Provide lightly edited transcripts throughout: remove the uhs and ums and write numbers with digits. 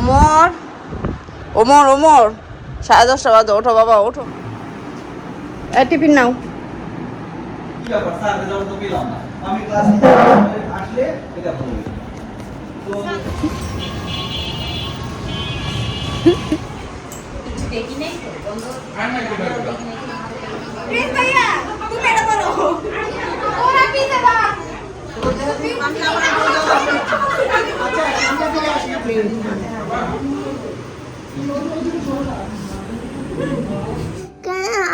ওমর ওমর ওমর 10:30 বাজে, ওঠো বাবা ওঠো। টিফিন নাও। কি ব্যাপার স্যার রেজাল্ট তো পেলাম না, আমি ক্লাসে আসলে এটা বলবো তো দেখি নাই তো বন্ধ। প্লিজ ভাইয়া তুমি এটা করো। ওরা পিছে বা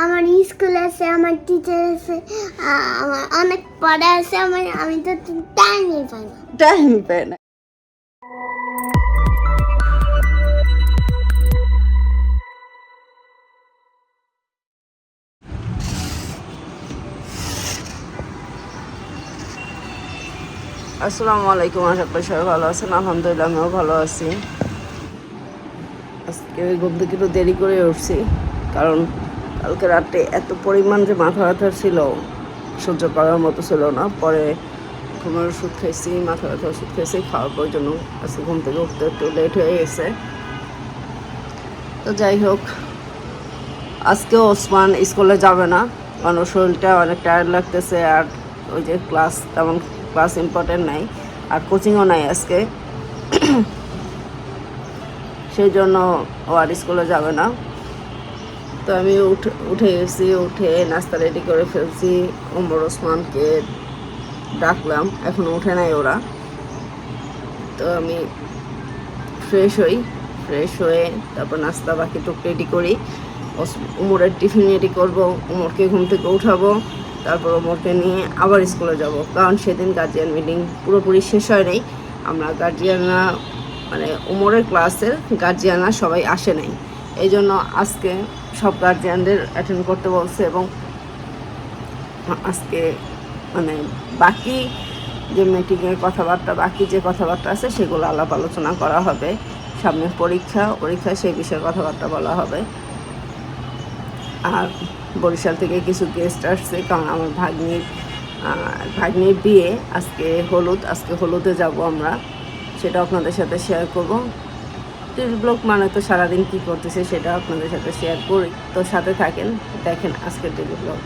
আমার স্কুল আছে, আমার টিচার আছে, আমার অনেক পড়া আছে, আমি তো টাইমই পাই না। টাইম পায় না। আসসালামু আলাইকুম, আশা করি সবাই ভালো আছেন। আলহামদুলিল্লাহ আমিও ভালো আছি। আজকে ঘুম থেকে একটু দেরি করে উঠছি, কারণ কালকে রাতে এত পরিমাণ যে মাথা ব্যথা ছিল সহ্য করার মতো ছিল না। পরে ঘুমের ওষুধ খেয়েছি, মাথা ব্যথা ওষুধ খেয়েছি, খাওয়ার পর জন্য আজকে ঘুম থেকে উঠতে একটু লেট হয়ে গেছে। তো যাই হোক, আজকেও ওসমান স্কুলে যাবে না, কারণ ওর শরীরটা অনেক টায়ার্ড লাগতেছে। আর ওই যে তেমন ক্লাস ইম্পর্টেন্ট নাই, আর কোচিংও নাই আজকে, সেই জন্য ও আর স্কুলে যাবে না। তো আমি উঠে গেছি, উঠে নাস্তা রেডি করে ফেলছি। ওমর ওসমানকে ডাকলাম, এখনও উঠে নাই ওরা। তো আমি ফ্রেশ হয়ে তারপর নাস্তা বাকি টুক রেডি করি। উমরের টিফিন রেডি করবো, উমরকে ঘুম থেকে উঠাবো, তারপর উমরকে নিয়ে আবার স্কুলে যাব। কারণ সেদিন গার্জিয়ান মিটিং পুরোপুরি শেষ হয় নাই। আমরা গার্জিয়ানরা মানে উমরের ক্লাসের গার্জিয়ানরা সবাই আসে নাই, এই জন্য আজকে সব গার্জিয়ানদের অ্যাটেন্ড করতে বলছে। এবং আজকে মানে বাকি যে মিটিংয়ের কথাবার্তা, বাকি যে কথাবার্তা আছে সেগুলো আলাপ আলোচনা করা হবে। সামনে পরীক্ষা সেই বিষয়ে কথাবার্তা বলা হবে। আর বরিশাল থেকে কিছু গেস্ট আসছে, কারণ আমার ভাগ্নির বিয়ে আজকে হলুদে যাব আমরা, সেটা আপনাদের সাথে শেয়ার করব। টিভি ব্লগ মানে তো সারাদিন কী করতেছে সেটা আপনাদের সাথে শেয়ার করি। তো সাথে থাকেন, দেখেন আজকের টিভি ব্লগ।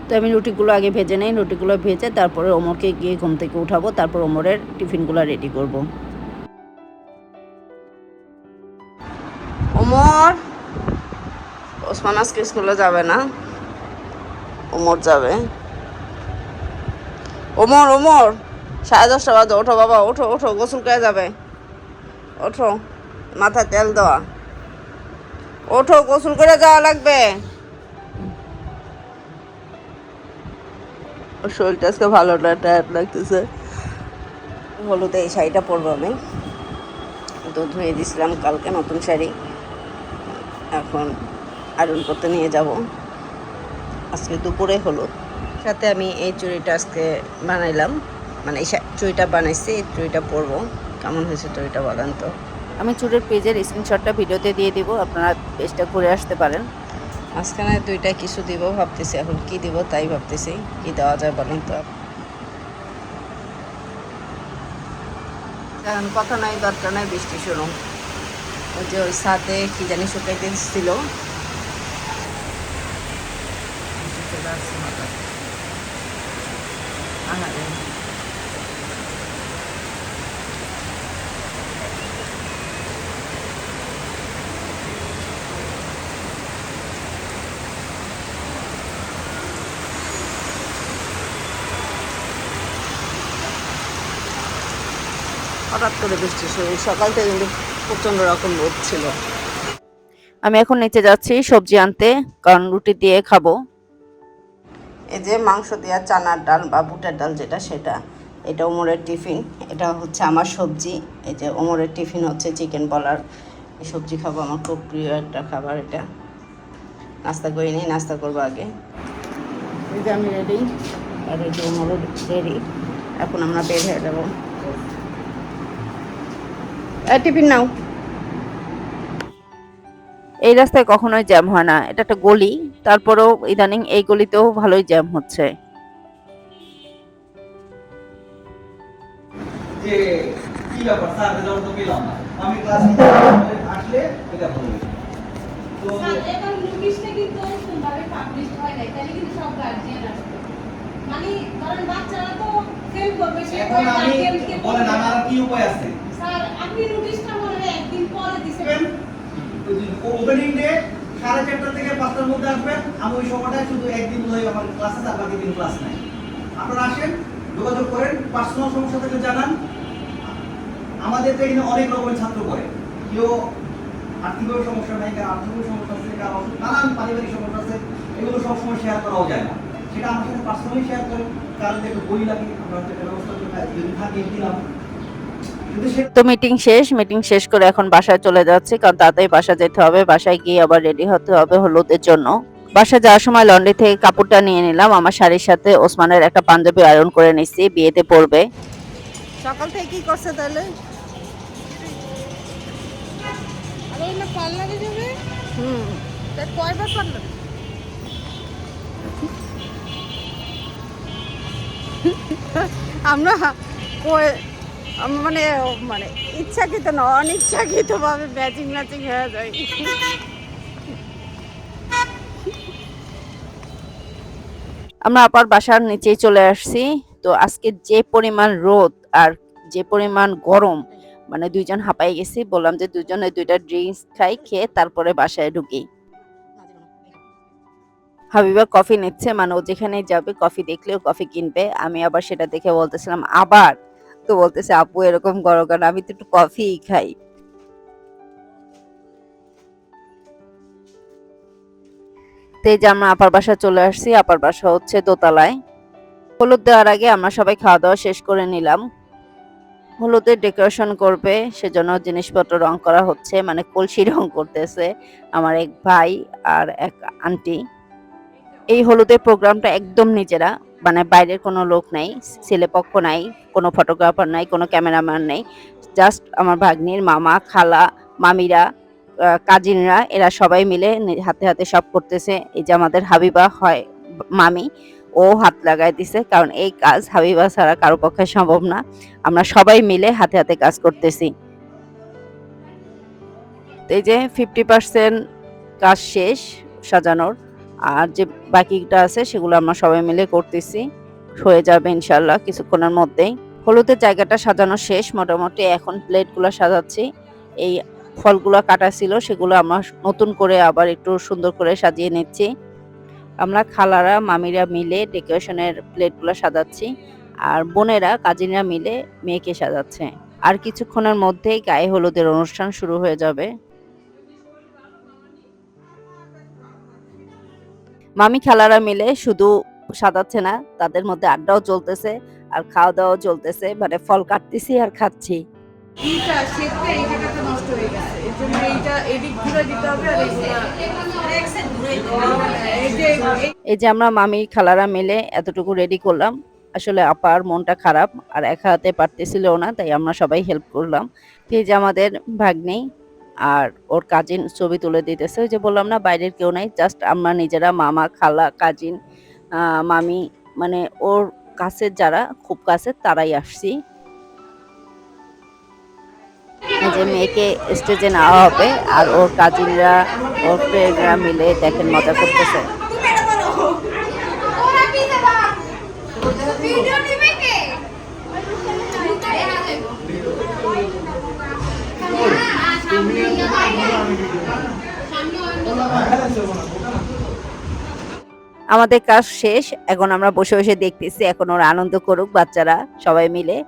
তো আমি রুটিগুলো আগে ভেজে নেই, রুটিগুলো ভেজে তারপরে ওমরকে গিয়ে ঘুম থেকে উঠাবো, তারপর ওমরের টিফিনগুলো রেডি করব। ওমর ওসমান আজকে স্কুলে যাবে না, ওমর যাবে। ওমর 10:30 বাজে, ওঠো বাবা ওঠো ওঠো, গোসল করে যাবে, ওঠো, মাথায় তেল দেওয়া, ওঠো গোসল করে যাওয়া লাগবে। ওর শরীরটা আজকে ভালো না, টায়ার্ড লাগতেছে। হলুদে এই শাড়িটা পরবো আমি, তো ধুয়ে দিয়েছিলাম কালকে নতুন শাড়ি, এখন আয়রন করতে নিয়ে যাব। আজকে দুপুরে হলুদ, সাথে আমি এই চুড়িটা আজকে বানাইলাম, মানে এই চুড়িটা বানাইছি, এই চুড়িটা পরবো। কেমন হয়েছে চুড়িটা বলেন তো। আমি চুড়ির পেজের স্ক্রিনশটটা ভিডিওতে দিয়ে দিব, আপনারা পেজটা ঘুরে আসতে পারেন। মাঝখানে দুইটা কিছু দিব ভাবতেছি, এখন কি দিব তাই ভাবতেছি, কি দেওয়া যায় বলেন তো। এখন কথা নাই বার্তা নাই, বৃষ্টি শুরু। ওই যে ওই সাথে কি জানি শুকাইতে ছিল, হঠাৎ করে বৃষ্টি শুরু, সকাল থেকে কিন্তু প্রচন্ড রকম রোদ ছিল। আমি এখন নিচে যাচ্ছি সবজি আনতে, কারণ রুটি দিয়ে খাবো। এই যে মাংস দেওয়া চানার ডাল বা বুটের ডাল যেটা, সেটা, এটা ওমরের টিফিন, এটা হচ্ছে আমার সবজি। এই যে ওমরের টিফিন হচ্ছে চিকেন বলার, এই সবজি খাবো, আমার খুব প্রিয় একটা খাবার এটা। নাস্তা করে নিই, নাস্তা করবো আগে। এই যে আমি রেডি, আর এই যে ওমরও রেডি, এখন আমরা বের হয়ে যাবো। টিফিন নাও। এই রাস্তায় কখনোই জ্যাম হয় না, এটা একটা গলি, তারপরেও ইদানিং এই গলিতেও ভালোই জ্যাম হচ্ছে। যে কি কি ব্যাপার স্যার রেজাল্ট তো পেলাম না আমি ক্লাস আসলে এটা বলবো তো স্যার এবার নোটিশটা কিন্তু সোমবারে পাবলিশ হয় নাই তাহলে কিন্তু সব গার্জিয়ান আসবে মানে ধরেন বাচ্চারা তো ফেল করবে সে এখন আমি গার্জিয়ানকে বলেন আমার আর কি উপায় আছে স্যার আপনি নোটিশটা মনে হয় একদিন পরে দিবেন ওপেনিং ডে 4:30 থেকে 5টার মধ্যে আসবেন আমি ওই সময়টা শুধু একদিন ধরে আমার ক্লাস আছে আর বাকি দিন ক্লাস নাই আপনারা আসেন যোগাযোগ করেন পার্সোনাল সমস্যা থাকলে জানান আমাদের তো এখানে অনেক রকমের ছাত্র পড়ে কেউ আর্থিকভাবে সমস্যা নাই কারণ আর্থিক সমস্যা আছে কারণ নানান পারিবারিক সমস্যা আছে এগুলো সবসময় শেয়ার করাও যায় না সেটা আমার সাথে পার্সোনালি শেয়ার করেন কারণ একটা বই লাগে আমরা একটা ব্যবস্থা করে যদি থাকে দিলাম কিন্তু সে তো মিটিং শেষ করে এখন বাসায় চলে যাচ্ছি, কারণ তাড়াতাড়ি বাসা যেতে হবে। বাসায় গিয়ে আবার রেডি হতে হবে হলুদের জন্য। বাসায় যাওয়ার সময় লন্ড্রি থেকে কাপড়টা নিয়ে নিলাম। আমার শাড়ির সাথে ওসমানের একটা পাঞ্জাবি আয়রন করে নিচ্ছি, বিয়েতে পরবে। সকাল থেকে কি করছে তাহলে? আরে না পার্লারে যাবে হুম, তাই কয়বার পার্লার আমরা মানে মানে ইচ্ছাকৃত না, অনিচ্ছাকৃত ভাবে ম্যাচিং হয়ে যায়। আমরা আপার বাসার নিচেই চলে আসছি। তো আজকে যে পরিমাণ রোদ আর যে পরিমাণ গরম, মানে দুইজন হাঁপাই গেছি। বললাম যে দুজনে দুইটা ড্রিঙ্কস খাই, খেয়ে তারপরে বাসায় ঢুকি। হাবিবা কফি নিচ্ছে, মানে ও যেখানে যাবে কফি দেখলেও কফি কিনবে। আমি আবার সেটা দেখে বলতেছিলাম আবার, তো বলতেছে আপু এরকম করো কেন, আমি তো একটু কফিই খাই। তো এই যে আমরা আপার বাসা চলে আসছি। আপার বাসা হচ্ছে দোতলায়। হলুদ দেওয়ার আগে আমরা সবাই খাওয়া দাওয়া শেষ করে নিলাম। হলুদের ডেকোরেশন করবে, সেজন্য জিনিসপত্র রং করা হচ্ছে, মানে কলসি রং করতেছে আমার এক ভাই আর এক আন্টি। এই হলুদের প্রোগ্রামটা একদম নিজেরা, মানে বাইরের কোনো লোক নাই, ছেলেপক্ষ নাই, কোনো ফটোগ্রাফার নাই, কোনো ক্যামেরাম্যান নেই। জাস্ট আমার ভাগ্নির মামা, খালা, মামিরা, কাজিনরা, এরা সবাই মিলে হাতে হাতে সব করতেছে। এই যে আমাদের হাবিবা হয় মামি, ও হাত লাগাই দিছে, কারণ এই কাজ হাবিবা ছাড়া কারো পক্ষে সম্ভব না। আমরা সবাই মিলে হাতে হাতে কাজ করতেছি। তো এই যে 50% কাজ শেষ সাজানোর, আর যে বাকিটা আছে সেগুলো আমরা সবাই মিলে করতেছি। হয়ে যাবে ইনশাল্লাহ কিছুক্ষণের মধ্যেই। হলুদের জায়গাটা সাজানো শেষ মোটামুটি। এখন প্লেটগুলো সাজাচ্ছি। এই ফলগুলো কাটা ছিল সেগুলো আমরা নতুন করে আবার একটু সুন্দর করে সাজিয়ে নিচ্ছি। আমরা খালারা মামিরা মিলে ডেকোরেশনের প্লেটগুলো সাজাচ্ছি, আর বোনেরা কাজিনরা মিলে মেয়েকে সাজাচ্ছে। আর কিছুক্ষণের মধ্যেই গায়ে হলুদের অনুষ্ঠান শুরু হয়ে যাবে। মামি খালারা মিলে শুধু সাজাচ্ছে না, তাদের মধ্যে আড্ডাও চলতেছে আর খাওয়া দাওয়াও চলতেছে, মানে ফল কাটতেছি আর খাচ্ছি। এইটা শেপটা এই জায়গাটা নষ্ট হয়ে গেছে এর জন্য এইটা এদিক ঘুরে দিতে হবে আর এই যে আমরা মামি খালারা মিলে এতটুকু রেডি করলাম। আসলে আপার মনটা খারাপ আর একা হাতে পারতেছিল না, তাই আমরা সবাই হেল্প করলাম। এই যে আমাদের ভাগ্নি আর ওর কাজিন ছবি তুলে দিতেছে। ওই যে বললাম না বাইরের কেউ নাই, জাস্ট আমরা নিজেরা, মামা, খালা, কাজিন, মামি, মানে ওর কাছের যারা খুব কাছের তারাই আসছি। এই যে মেয়েকে স্টেজে নেওয়া হবে আর ওর কাজিনরা, ওর ফ্রেন্ডরা মিলে দেখেন মজা করতেছে। আমাদের কাজ শেষ, এখন আমরা বসে বসে দেখতেছি। এখন ওরা আনন্দ করুক বাচ্চারা সবাই মিলে।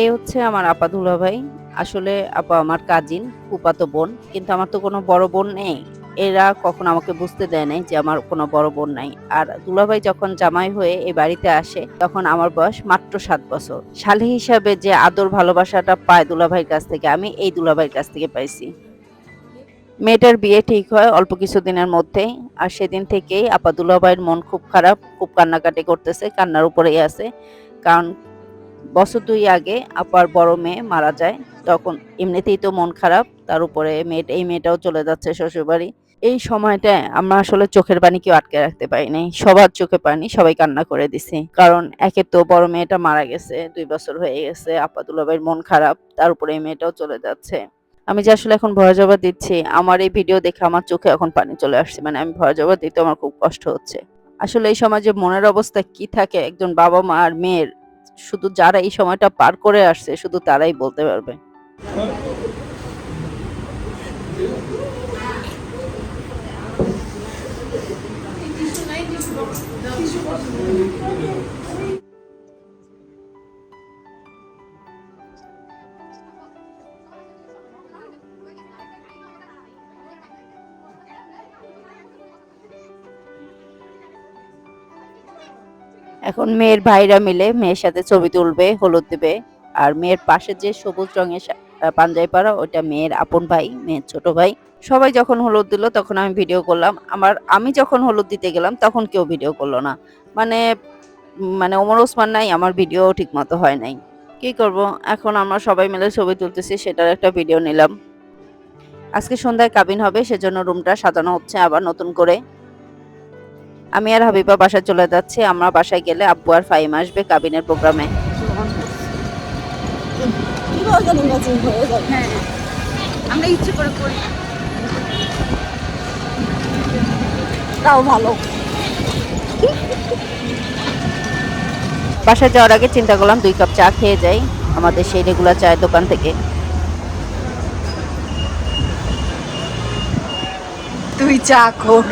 এই হচ্ছে আমার আপা দুলা ভাই। আসলে আপা আমার কাজিন, ফুফাতো বোন, কিন্তু আমার তো কোনো বড় বোন নেই। এরা কখনো আমাকে বুঝতে দেয় নাই যে আমার কোনো বড় বোন নাই। আর দুলাভাই যখন জামাই হয়ে এই বাড়িতে আসে তখন আমার বয়স মাত্র 7 বছর। শালী হিসাবে যে আদর ভালোবাসাটা পায় দুলাভাইয়ের কাছ থেকে, আমি এই দুলাভাইয়ের কাছ থেকে পাইছি। মেয়েটার বিয়ে ঠিক হয় অল্প কিছুদিনের মধ্যেই। আর সেদিন থেকেই আপা দুলাভাইয়ের মন খুব খারাপ, খুব কান্নাকাটি করতেছে, কান্নার উপরেই আছে। কারণ বছর 2 আগে আপার বড় মেয়ে মারা যায়। তখন এমনিতেই তো মন খারাপ, তার উপরে এই মেয়েটাও চলে যাচ্ছে শ্বশুরবাড়ি। এই সময়টায় আমরা আসলে চোখের পানি কেউ আটকে রাখতে পারি নাই, সবার চোখে পানি, সবাই কান্না করে দিছে। কারণ একে তো বড় মেয়েটা মারা গেছে, 2 বছর হয়ে গেছে, আপা দুলাভাইয়ের মন খারাপ, তার উপরে এই মেয়েটাও চলে যাচ্ছে। আমি যে আসলে এখন ভয় জবাব দিচ্ছি, আমার এই ভিডিও দেখে আমার চোখে এখন পানি চলে আসছে। মানে আমি ভয় জবাব দিতে আমার খুব কষ্ট হচ্ছে। আসলে এই সমাজে মনের অবস্থা কি থাকে একজন বাবা মা আর মেয়ের, শুধু যারা এই সময়টা পার করে আসছে শুধু তারাই বলতে পারবে। এখন মেয়ের ভাইরা মিলে মেয়ের সাথে ছবি তুলবে, হলুদ দিবে। আর মেয়ের পাশে যে সবুজ রঙের পাঞ্জাবি পরা, ওটা মেয়ের আপন ভাই, মেয়ের ছোট ভাই। সবাই যখন হলুদ দিল তখন আমি ভিডিও করলাম। আমি যখন হলুদ দিতে গেলাম তখন কেউ ভিডিও করলো না। মানে মানে ওমর ওসমান নাই, আমার ভিডিও ঠিক মতো হয় নাই। কি করব, এখন আমরা সবাই মিলে ছবি তুলতেছি, সেটার একটা ভিডিও নিলাম। আজকে সন্ধ্যায় কাবিন হবে, সেজন্য রুমটা সাজানো হচ্ছে আবার নতুন করে। আমি আর হাবিবা বাসায় চলে যাচ্ছি। আমরা বাসায় গেলে আব্বু আর ফাহিম আসবে কাবিনের প্রোগ্রামে। হ্যাঁ, আমরা ইচ্ছে করে করি, তাও ভালো। বাসায় যাওয়ার আগে চিন্তা করলাম 2 কাপ চা খেয়ে যাই আমাদের সেই রেগুলার চায়ের দোকান থেকে। তুই চা কর।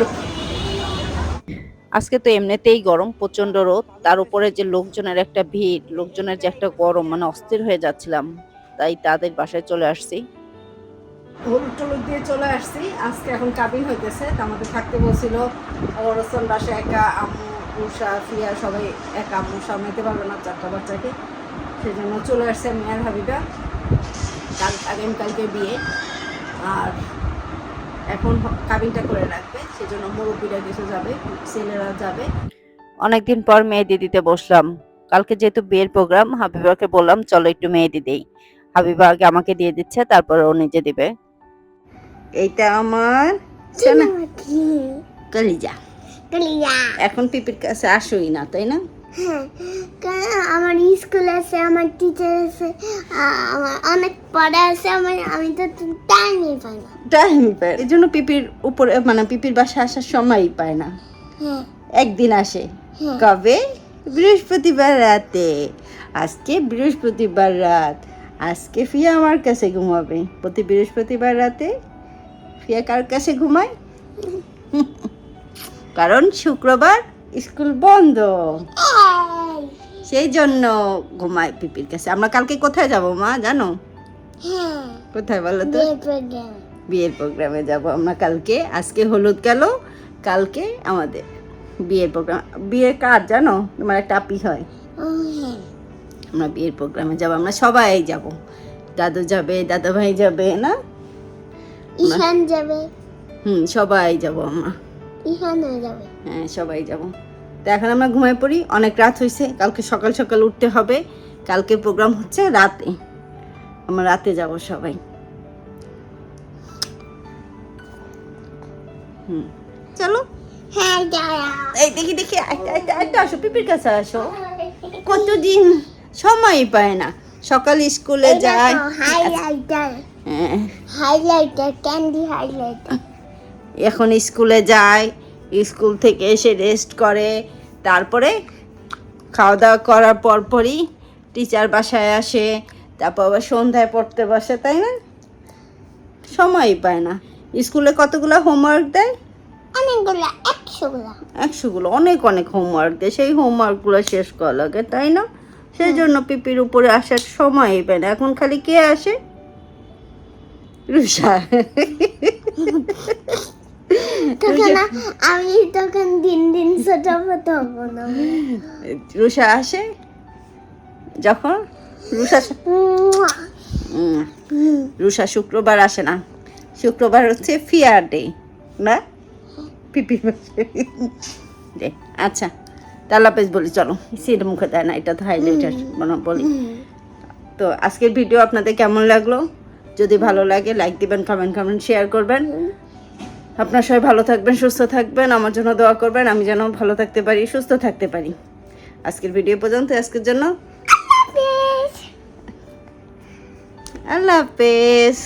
আজকে তো এমনিতেই গরম, প্রচন্ড রোদ, তার উপরে যে লোকজনের একটা ভিড়, লোকজনের যে একটা গরম, মানে অস্থির হয়ে যাচ্ছিলাম। তাই তাদের বাসায় চলে আসছি। হলুদ টলুদ দিয়ে চলে আসছি। আজকে এখন কাবিন হইতেছে, তো আমাদের থাকতে বলছিল। ওর বাসায় একা, আম্মু উষা ফিয়া সবাই একা, আম্মু সামলাইতে পারবে না 4টা বাচ্চাকে, সেই জন্য চলে আসছে আমি আর হাবিবা। আগামীকালকে বিয়ে, আর এখন কাবিনটা করে রাখবে, সেজন্য মুরব্বীরা কিছু যাবে, ছেলেরা যাবে। অনেকদিন পর মেহেদি দিতে বসলাম। কালকে যেহেতু বিয়ের প্রোগ্রাম, হাবিবাকে বললাম চলো একটু মেহেদি দেই। হাবিবা আগে আমাকে দিয়ে দিচ্ছে, তারপরে ও নিজে দিবে। এইটা আমার কলিজা। এখন পিপির কাছে আসোই না, তাই না? হ্যাঁ, কারণ আমার স্কুল আছে, আমার টিচার আছে, আমার অনেক পড়া আছে, আমি তো টাইমই পাই না। টাইম পায়, এই জন্য পিপির উপরে, মানে পিপির বাসা আসার সময়ই পায় না। হ্যাঁ, একদিন আসে, হ্যাঁ। কবে? বৃহস্পতিবার রাতে। আজকে বৃহস্পতিবার রাত, আজকে ফিয়া আমার কাছে ঘুমাবে। প্রতি বৃহস্পতিবার রাতে ফিয়া কার কাছে ঘুমায়? কারণ শুক্রবার স্কুল বন্ধ, সেই জন্য ঘুমায় পিপির কাছে। আমরা কালকে কোথায় যাব মা জানো? হ্যাঁ, কোথায় বলো তো? বিয়ের প্রোগ্রাম। বিয়ের প্রোগ্রামে যাব আমরা কালকে। আজকে হলুদ গেল, কালকে আমাদের বিয়ের প্রোগ্রাম। বিয়ে কার জানো? তোমার একটা আপি হয়। ও হ্যাঁ, আমরা বিয়ের প্রোগ্রামে যাব, আমরা সবাই যাব। দাদু যাবে, দাদা ভাই যাবে না? ইহান যাবে, সবাই যাব আমরা। ইহানও যাবে। হ্যাঁ, সবাই যাব। তো এখন আমরা ঘুমায় পড়ি, অনেক রাত হয়েছে, কালকে সকাল সকাল উঠতে হবে। কালকে প্রোগ্রাম হচ্ছে রাতে, আমরা রাতে যাব সবাই। চলো। হ্যাঁ, যারা এই দেখি দেখি, একটা আসো, পিপির কাছে আসো। কতদিন সময় পায় না, সকাল স্কুলে যায়। হাইলাইটার, হ্যাঁ, হাইলাইটার, ক্যান্ডি হাইলাইটার। এখন স্কুলে যায়, স্কুল থেকে এসে রেস্ট করে, তারপরে খাওয়া দাওয়া করার পরপরই টিচার বাসায় আসে, তারপর আবার সন্ধ্যায় পড়তে বসে, তাই না? সময়ই পায় না। স্কুলে কতগুলো হোমওয়ার্ক দেয়? অনেকগুলো, 100গুলো। 100গুলো, অনেক অনেক হোমওয়ার্ক দেয়। সেই হোমওয়ার্কগুলো শেষ করা লাগে, তাই না? সেই জন্য পিপির উপরে আসার সময়ই পায় না। এখন খালি কে আসে? রুষা। তখন আমি তখন দিন দিন ছোট হবো না। রুষা আসে যখন রুষা শুক্রবার আসে না, শুক্রবার হচ্ছে ফিয়ার ডে না, পিপি ডে। আচ্ছা তাহলে পেজ বলি, চলো সিট মুখে দেয় না, এটা তো হাইলাইটার বলি। তো আজকের ভিডিও আপনাদের কেমন লাগলো? যদি ভালো লাগে লাইক দিবেন, কমেন্ট শেয়ার করবেন। আপনার সবাই ভালো থাকবেন, সুস্থ থাকবেন, আমার জন্য দোয়া করবেন, আমি যেন ভালো থাকতে পারি, সুস্থ থাকতে পারি। আজকের ভিডিও পর্যন্ত, আজকের জন্য আল্লাহ হাফেজ।